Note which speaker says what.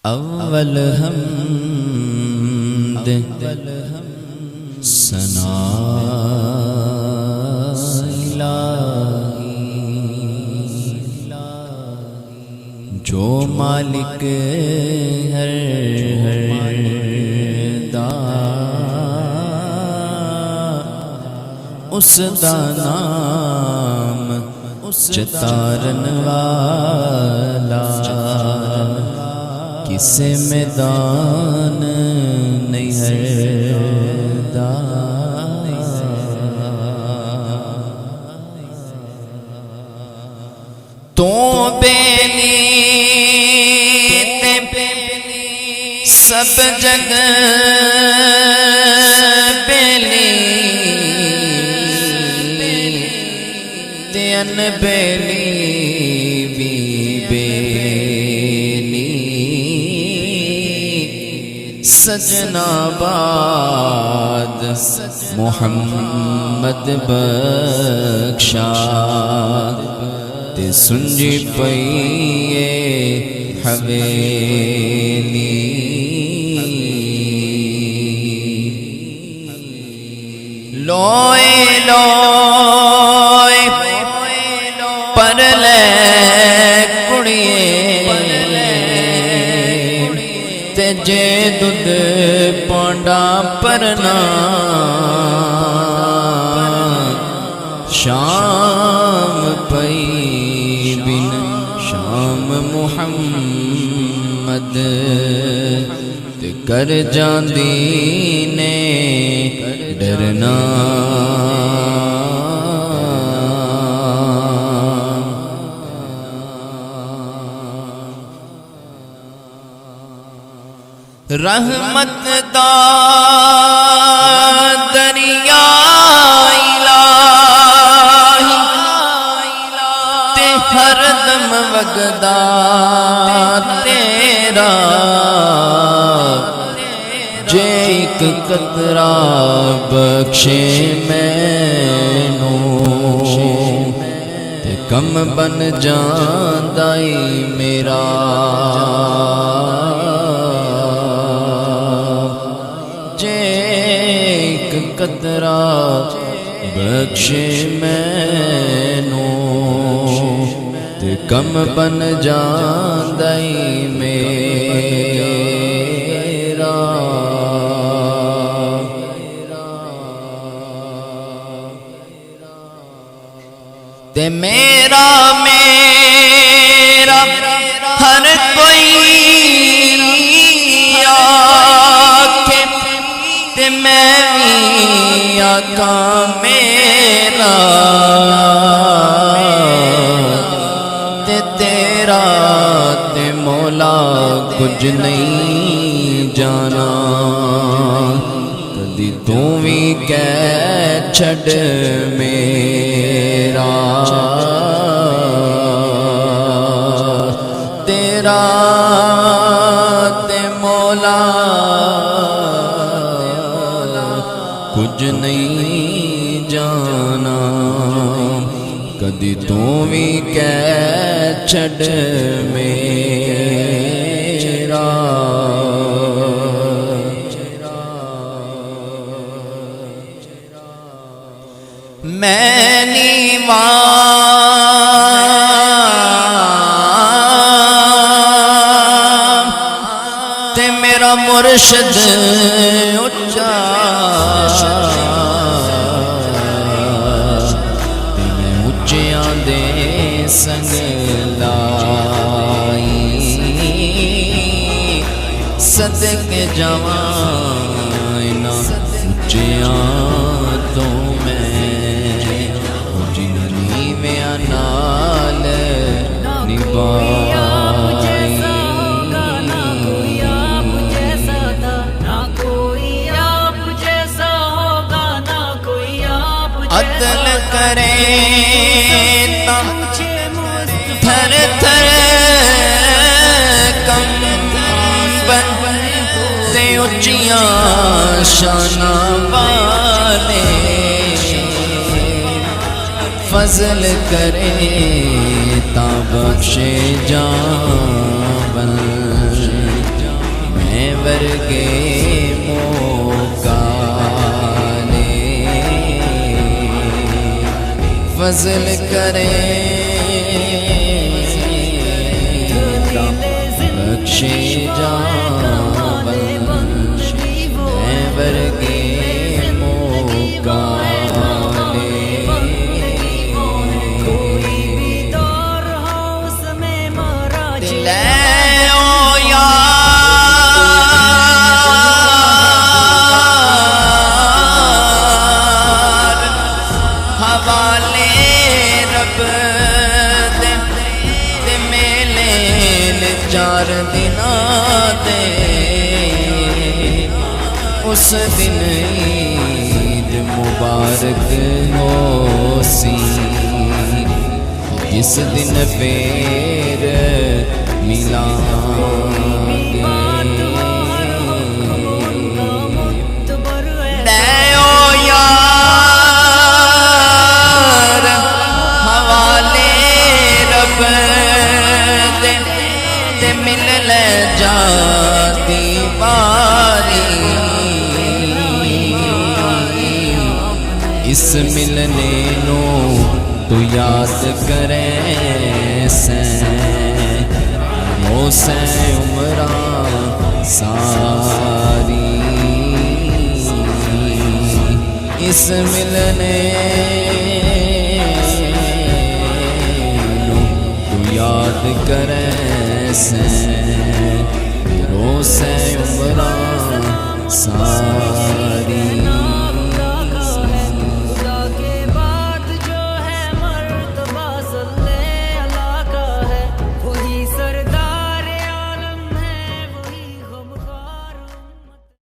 Speaker 1: اول حمد ثنا جو مالک ہر دا اس دا نام چتارن والا کسے میدان نہیں ہے دا تو بیلی سب جگہ بیلی تین بیلی بھی بیلی سجنا باد محمد بخشا تے سنجی پئیے حویلی لوئے لوئے پر لے کڑیے تے جے دودھ پونڈا پرنا شام پئی بن شام محمد تے کر جاندی نے ڈرنا رحمت دا دریا الہی تے ہر دم وگدا تیرا جے ایک قطرہ بخشے مینوں تے کم بن جاندائی میرا قطرہ بخشے مینوں تے کم بن جاندائی میرا تے میرا ہر کوئی آکھے تے میں آقا میرا تے تیرا تے مولا کچھ نہیں جانا کدی تو بھی کہہ چھڑ میرا تیرا تے مولا کچھ نہیں جانا کدی تو بھی کہہ چھڑ میرا میں نیوان تے میرا مرشد اچھا سنگ لائی صدق جوان اچیاں تو میں جنہی میں نال نبائی عدل کرے تھر تھر کم بن تے اچیاں شانہ والے فضل کرے تا بخشے جان ورگے موقع لے فضل کرے بخشے جاون اے ورگے موقع چار دناں تے اس دن عید مبارک ہو سی جس دن پیر ملان گے دیو یار حوالے رب مل لے جاتی باری اس ملنے نو تو یاد کرے سین او سین عمران ساری اس ملنے نو تو یاد کرے سین